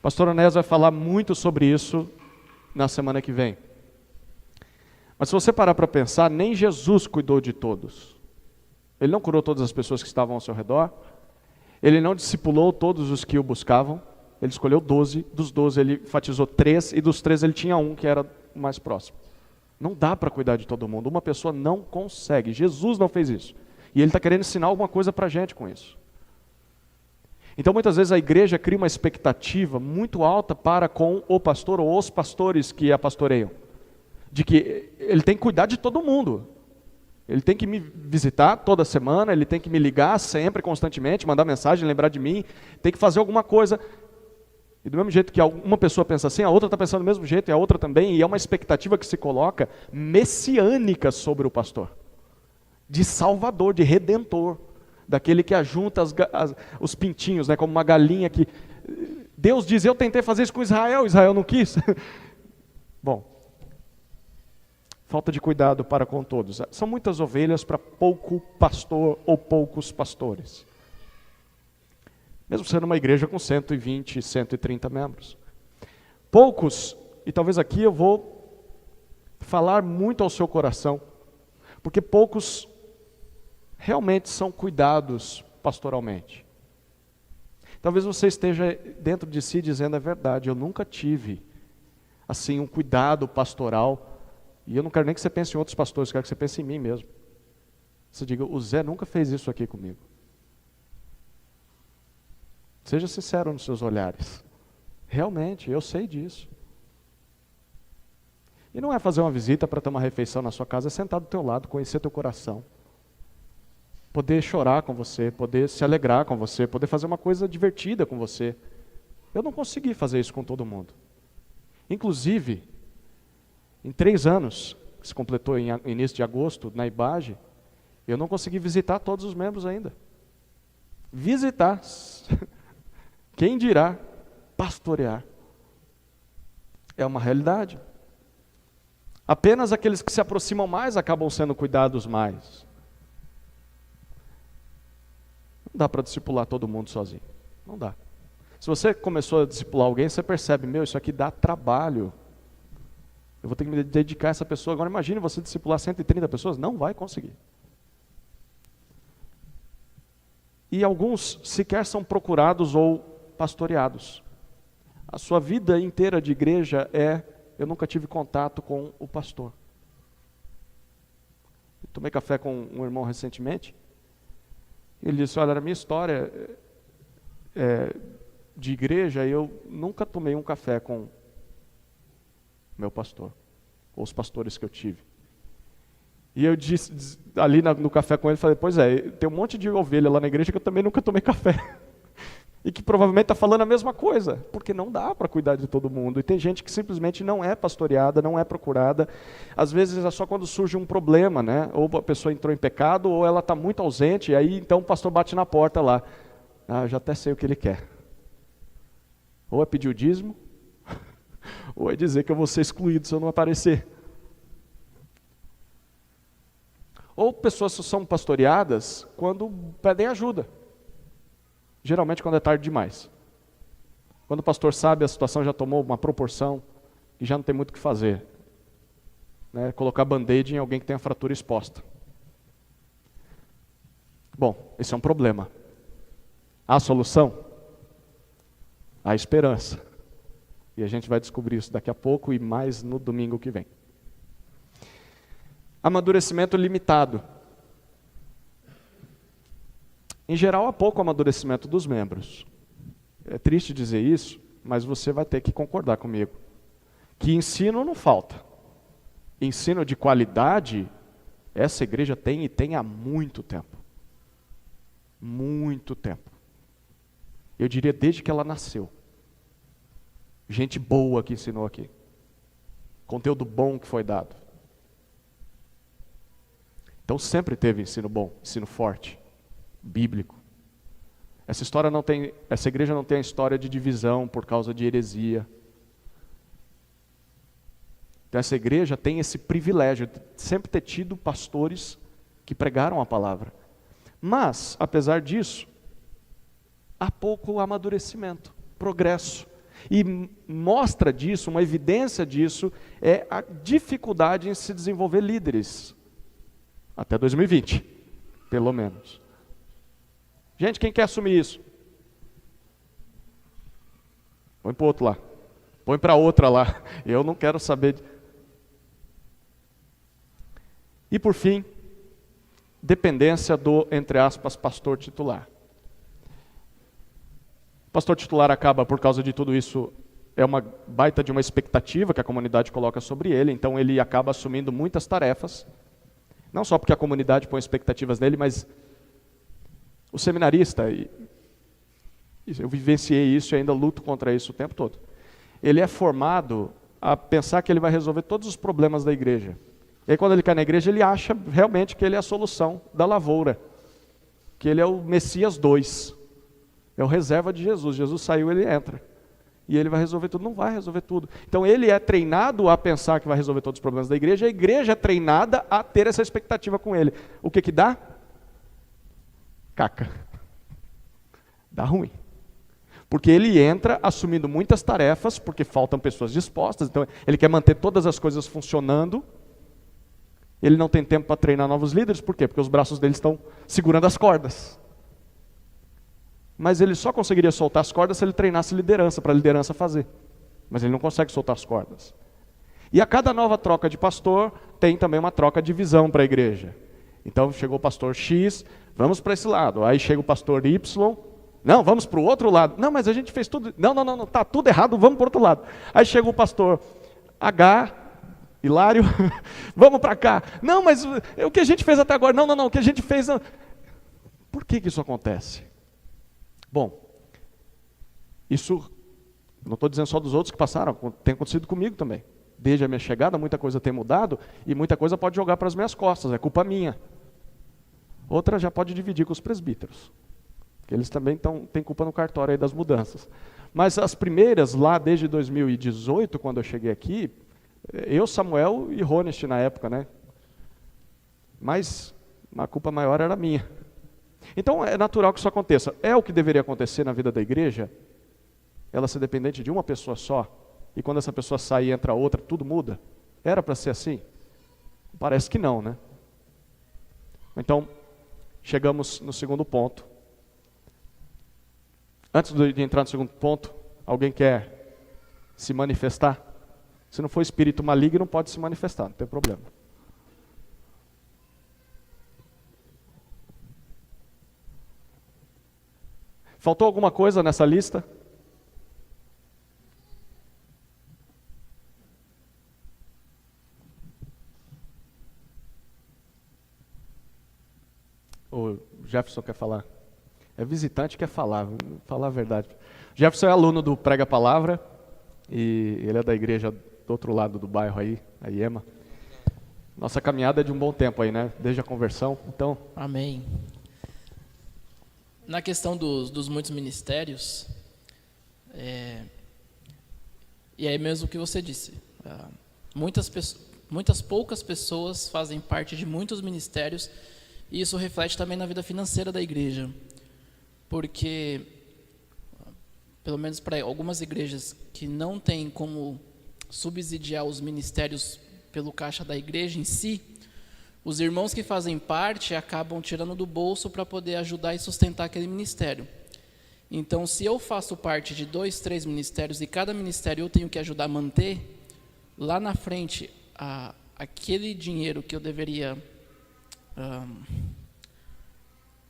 Pastor Onésio vai falar muito sobre isso na semana que vem. Mas se você parar para pensar, nem Jesus cuidou de todos. Ele não curou todas as pessoas que estavam ao seu redor. Ele não discipulou todos os que o buscavam. Ele escolheu 12. Dos 12 ele enfatizou 3. E dos 3 ele tinha um que era o mais próximo. Não dá para cuidar de todo mundo. Uma pessoa não consegue. Jesus não fez isso. E ele está querendo ensinar alguma coisa para a gente com isso. Então muitas vezes a igreja cria uma expectativa muito alta para com o pastor ou os pastores que a pastoreiam. De que ele tem que cuidar de todo mundo. Ele tem que me visitar toda semana, ele tem que me ligar sempre, constantemente, mandar mensagem, lembrar de mim, tem que fazer alguma coisa. E do mesmo jeito que uma pessoa pensa assim, a outra está pensando do mesmo jeito, e a outra também, e é uma expectativa que se coloca messiânica sobre o pastor, de salvador, de redentor, daquele que ajunta os pintinhos, né, como uma galinha que... Deus diz, eu tentei fazer isso com Israel, Israel não quis. Bom, falta de cuidado para com todos. São muitas ovelhas para pouco pastor ou poucos pastores. Mesmo sendo uma igreja com 120, 130 membros. Poucos, e talvez aqui eu vou falar muito ao seu coração, porque poucos realmente são cuidados pastoralmente. Talvez você esteja dentro de si dizendo, é verdade, eu nunca tive assim um cuidado pastoral, e eu não quero nem que você pense em outros pastores, eu quero que você pense em mim mesmo. Você diga, o Zé nunca fez isso aqui comigo. Seja sincero nos seus olhares. Realmente, eu sei disso. E não é fazer uma visita para ter uma refeição na sua casa, é sentar do teu lado, conhecer teu coração. Poder chorar com você, poder se alegrar com você, poder fazer uma coisa divertida com você. Eu não consegui fazer isso com todo mundo. Inclusive, em 3 anos, que se completou em início de agosto, na IBAGE, eu não consegui visitar todos os membros ainda. Visitar. Quem dirá pastorear? É uma realidade. Apenas aqueles que se aproximam mais acabam sendo cuidados mais. Não dá para discipular todo mundo sozinho. Não dá. Se você começou a discipular alguém, você percebe, isso aqui dá trabalho. Eu vou ter que me dedicar a essa pessoa. Agora imagine você discipular 130 pessoas. Não vai conseguir. E alguns sequer são procurados ou pastoreados. A sua vida inteira de igreja eu nunca tive contato com o pastor. Eu tomei café com um irmão recentemente, ele disse, olha, a minha história de igreja, eu nunca tomei um café com meu pastor, ou os pastores que eu tive. E eu disse, ali no café com ele, falei, pois tem um monte de ovelha lá na igreja que eu também nunca tomei café. E que provavelmente está falando a mesma coisa, porque não dá para cuidar de todo mundo. E tem gente que simplesmente não é pastoreada, não é procurada. Às vezes é só quando surge um problema, né? Ou a pessoa entrou em pecado, ou ela está muito ausente, e aí então o pastor bate na porta lá. Ah, já até sei o que ele quer. Ou é pedir o dízimo, ou é dizer que eu vou ser excluído se eu não aparecer. Ou pessoas são pastoreadas quando pedem ajuda. Geralmente quando é tarde demais. Quando o pastor sabe a situação já tomou uma proporção e já não tem muito o que fazer. Né? Colocar band-aid em alguém que tem a fratura exposta. Bom, esse é um problema. Há solução? Há esperança. E a gente vai descobrir isso daqui a pouco e mais no domingo que vem. Amadurecimento limitado. Em geral, há pouco amadurecimento dos membros. É triste dizer isso, mas você vai ter que concordar comigo. Que ensino não falta. Ensino de qualidade, essa igreja tem e tem há muito tempo. Muito tempo. Eu diria desde que ela nasceu. Gente boa que ensinou aqui. Conteúdo bom que foi dado. Então sempre teve ensino bom, ensino forte. Bíblico. Essa igreja não tem a história de divisão por causa de heresia. Então essa igreja tem esse privilégio de sempre ter tido pastores que pregaram a palavra. Mas, apesar disso, há pouco amadurecimento, progresso. E mostra disso, uma evidência disso, é a dificuldade em se desenvolver líderes. Até 2020, pelo menos. Gente, quem quer assumir isso? Põe para o outro lá. Põe para outra lá. Eu não quero saber. E por fim, dependência do, entre aspas, pastor titular. O pastor titular acaba, por causa de tudo isso, é uma baita de uma expectativa que a comunidade coloca sobre ele, então ele acaba assumindo muitas tarefas. Não só porque a comunidade põe expectativas nele, mas o seminarista, e eu vivenciei isso e ainda luto contra isso o tempo todo. Ele é formado a pensar que ele vai resolver todos os problemas da igreja. E aí quando ele cai na igreja, ele acha realmente que ele é a solução da lavoura. Que ele é o Messias 2. É o reserva de Jesus. Jesus saiu, ele entra. E ele vai resolver tudo. Não vai resolver tudo. Então ele é treinado a pensar que vai resolver todos os problemas da igreja. A igreja é treinada a ter essa expectativa com ele. O que que dá? Caca. Dá ruim. Porque ele entra assumindo muitas tarefas, porque faltam pessoas dispostas, então ele quer manter todas as coisas funcionando. Ele não tem tempo para treinar novos líderes, por quê? Porque os braços dele estão segurando as cordas. Mas ele só conseguiria soltar as cordas se ele treinasse liderança, para a liderança fazer. Mas ele não consegue soltar as cordas. E a cada nova troca de pastor, tem também uma troca de visão para a igreja. Então chegou o pastor X, vamos para esse lado. Aí chega o pastor Y, não, vamos para o outro lado. Não, mas a gente fez tudo. Não, está tudo errado, vamos para o outro lado. Aí chega o pastor H, Hilário, vamos para cá. Não, mas o que a gente fez até agora? Não, o que a gente fez... Não. Por que isso acontece? Bom, isso, não estou dizendo só dos outros que passaram, tem acontecido comigo também. Desde a minha chegada, muita coisa tem mudado e muita coisa pode jogar para as minhas costas, é culpa minha. Outra já pode dividir com os presbíteros. Porque eles também têm culpa no cartório aí das mudanças. Mas as primeiras, lá desde 2018, quando eu cheguei aqui, eu, Samuel e Ronest na época, né? Mas a culpa maior era minha. Então é natural que isso aconteça. É o que deveria acontecer na vida da igreja? Ela ser dependente de uma pessoa só? E quando essa pessoa sai e entra outra, tudo muda? Era para ser assim? Parece que não, né? Então, chegamos no segundo ponto. Antes de entrar no segundo ponto, alguém quer se manifestar? Se não for espírito maligno, pode se manifestar, não tem problema. Faltou alguma coisa nessa lista? O Jefferson quer falar? É visitante que quer falar a verdade. Jefferson é aluno do Prega Palavra e ele é da igreja do outro lado do bairro aí, a IEMA. Nossa caminhada é de um bom tempo aí, né? Desde a conversão, então... Amém. Na questão dos muitos ministérios, e é mesmo o que você disse, muitas poucas pessoas fazem parte de muitos ministérios, e isso reflete também na vida financeira da igreja, porque, pelo menos para algumas igrejas que não têm como subsidiar os ministérios pelo caixa da igreja em si, os irmãos que fazem parte acabam tirando do bolso para poder ajudar e sustentar aquele ministério. Então, se eu faço parte de 2, 3 ministérios e cada ministério eu tenho que ajudar a manter, lá na frente, aquele dinheiro que eu deveria,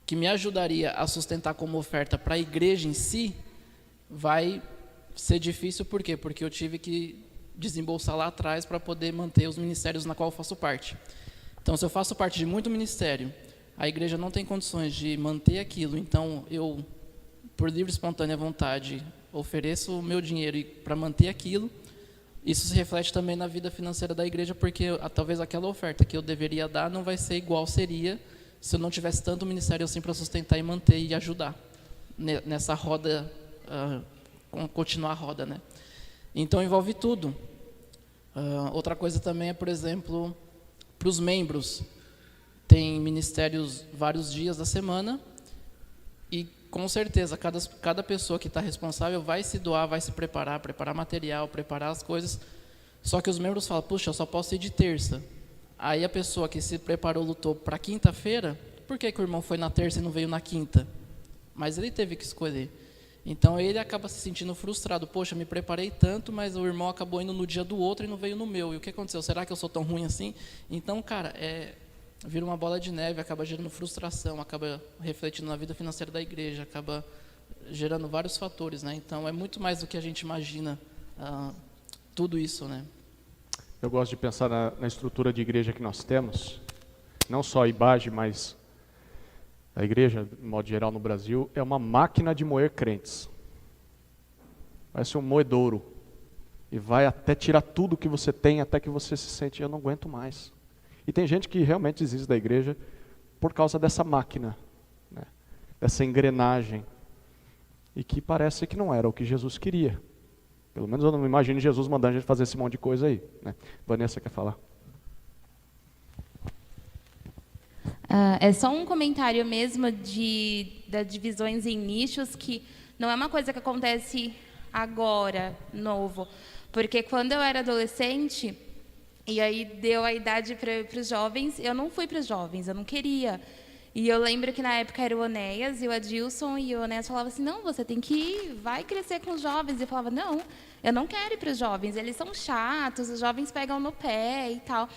que me ajudaria a sustentar como oferta para a igreja em si, vai ser difícil. Por quê? Porque eu tive que desembolsar lá atrás para poder manter os ministérios na qual eu faço parte. Então, se eu faço parte de muito ministério, a igreja não tem condições de manter aquilo, então eu, por livre e espontânea vontade, ofereço o meu dinheiro para manter aquilo. Isso se reflete também na vida financeira da igreja, porque talvez aquela oferta que eu deveria dar não vai ser igual seria se eu não tivesse tanto ministério assim para sustentar e manter e ajudar nessa roda, continuar a roda, né? Então envolve tudo. Outra coisa também é, por exemplo, para os membros, tem ministérios vários dias da semana e com certeza cada pessoa que está responsável vai se doar, vai se preparar material, preparar as coisas, só que os membros falam, puxa, eu só posso ir de terça. Aí a pessoa que se preparou, lutou para quinta-feira, por que o irmão foi na terça e não veio na quinta? Mas ele teve que escolher. Então ele acaba se sentindo frustrado, poxa, me preparei tanto, mas o irmão acabou indo no dia do outro e não veio no meu, e o que aconteceu? Será que eu sou tão ruim assim? Então, cara, vira uma bola de neve, acaba gerando frustração, acaba refletindo na vida financeira da igreja, acaba gerando vários fatores, né? Então é muito mais do que a gente imagina, tudo isso, né? Eu gosto de pensar na estrutura de igreja que nós temos, não só a IBAGE, mas a igreja, de modo geral, no Brasil, é uma máquina de moer crentes. Vai ser um moedouro. E vai até tirar tudo que você tem, até que você se sente, eu não aguento mais. E tem gente que realmente desiste da igreja por causa dessa máquina, né? Dessa engrenagem. E que parece que não era o que Jesus queria. Pelo menos eu não imagino Jesus mandando a gente fazer esse monte de coisa aí, né? Vanessa, quer falar? É só um comentário mesmo das divisões em nichos, que não é uma coisa que acontece agora, novo. Porque quando eu era adolescente, e aí deu a idade para os jovens, eu não fui para os jovens, eu não queria. E eu lembro que na época era o Onéas e o Adilson, e o Onéas falava assim, não, você tem que ir, vai crescer com os jovens. E eu falava, não, eu não quero ir para os jovens, eles são chatos, os jovens pegam no pé e tal.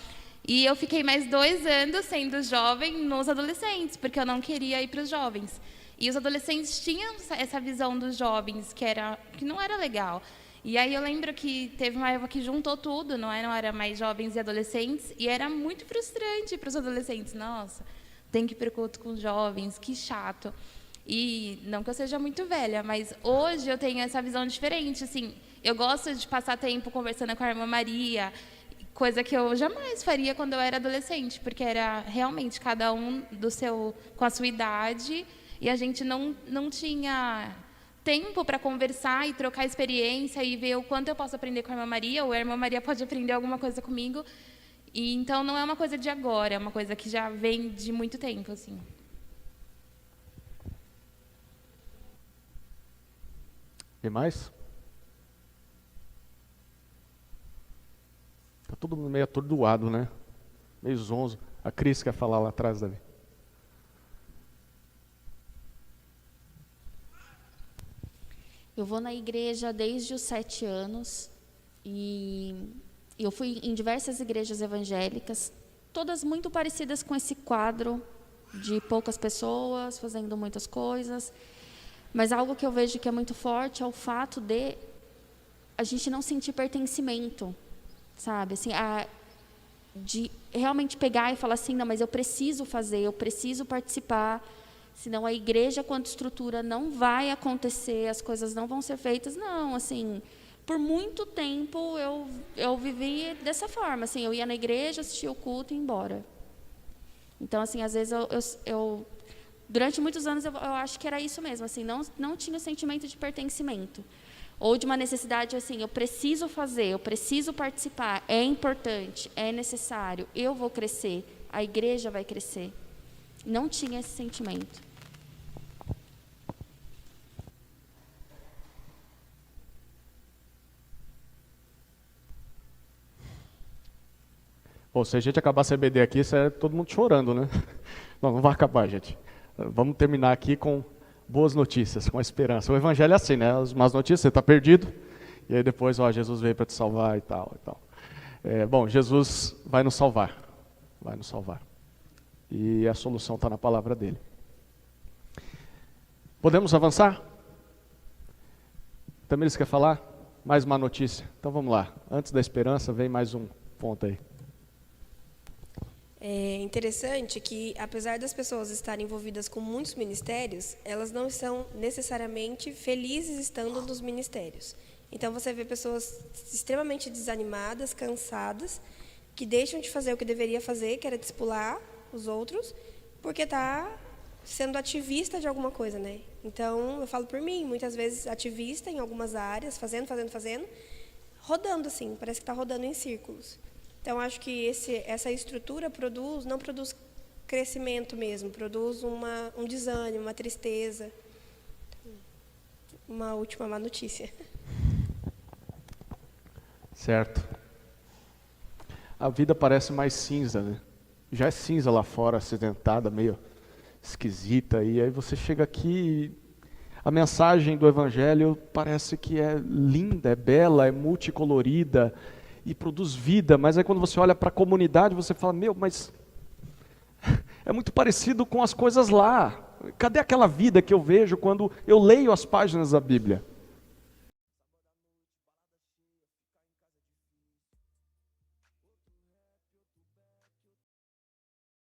E eu fiquei mais 2 anos sendo jovem nos adolescentes, porque eu não queria ir para os jovens. E os adolescentes tinham essa visão dos jovens, que não era legal. E aí eu lembro que teve uma época que juntou tudo, não era mais jovens e adolescentes, e era muito frustrante para os adolescentes. Nossa, tem que ir para o culto com jovens, que chato. E não que eu seja muito velha, mas hoje eu tenho essa visão diferente. Assim, eu gosto de passar tempo conversando com a irmã Maria, coisa que eu jamais faria quando eu era adolescente, porque era realmente cada um com a sua idade, e a gente não tinha tempo para conversar e trocar experiência e ver o quanto eu posso aprender com a irmã Maria, ou a irmã Maria pode aprender alguma coisa comigo. E então não é uma coisa de agora, é uma coisa que já vem de muito tempo, assim. Tem mais? Tá todo mundo meio atordoado, né? Meio zonzo. A Cris quer falar lá atrás, Davi. Eu vou na igreja desde os 7 anos e eu fui em diversas igrejas evangélicas, todas muito parecidas com esse quadro de poucas pessoas fazendo muitas coisas, mas algo que eu vejo que é muito forte é o fato de a gente não sentir pertencimento, sabe? Assim, de realmente pegar e falar assim, não, mas eu preciso fazer, eu preciso participar, senão a igreja, quanto estrutura, não vai acontecer, as coisas não vão ser feitas. Não, assim, por muito tempo eu vivi dessa forma. Assim, eu ia na igreja, assistia o culto e ia embora. Então, assim, às vezes durante muitos anos eu acho que era isso mesmo. Assim, não tinha o sentimento de pertencimento. Ou de uma necessidade, assim, eu preciso fazer, eu preciso participar, é importante, é necessário, eu vou crescer, a igreja vai crescer. Não tinha esse sentimento. Bom, se a gente acabar a CBD aqui, isso é todo mundo chorando, né? Não vai acabar, gente. Vamos terminar aqui com boas notícias, com a esperança. O evangelho é assim, né? As más notícias, você está perdido, e aí depois, Jesus veio para te salvar e tal. Bom, Jesus vai nos salvar. Vai nos salvar. E a solução está na palavra dele. Podemos avançar? Tamires quer falar? Mais uma notícia. Então vamos lá. Antes da esperança, vem mais um ponto aí. É interessante que, apesar das pessoas estarem envolvidas com muitos ministérios, elas não são necessariamente felizes estando nos ministérios. Então, você vê pessoas extremamente desanimadas, cansadas, que deixam de fazer o que deveria fazer, que era discipular os outros, porque está sendo ativista de alguma coisa, né? Então, eu falo por mim, muitas vezes ativista em algumas áreas, fazendo, rodando assim, parece que está rodando em círculos. Então, acho que essa estrutura não produz crescimento mesmo, produz um desânimo, uma tristeza. Uma última má notícia. Certo. A vida parece mais cinza, né? Já é cinza lá fora, acidentada, meio esquisita, e aí você chega aqui e a mensagem do Evangelho parece que é linda, é bela, é multicolorida, e produz vida, mas aí quando você olha para a comunidade, você fala, mas é muito parecido com as coisas lá. Cadê aquela vida que eu vejo quando eu leio as páginas da Bíblia?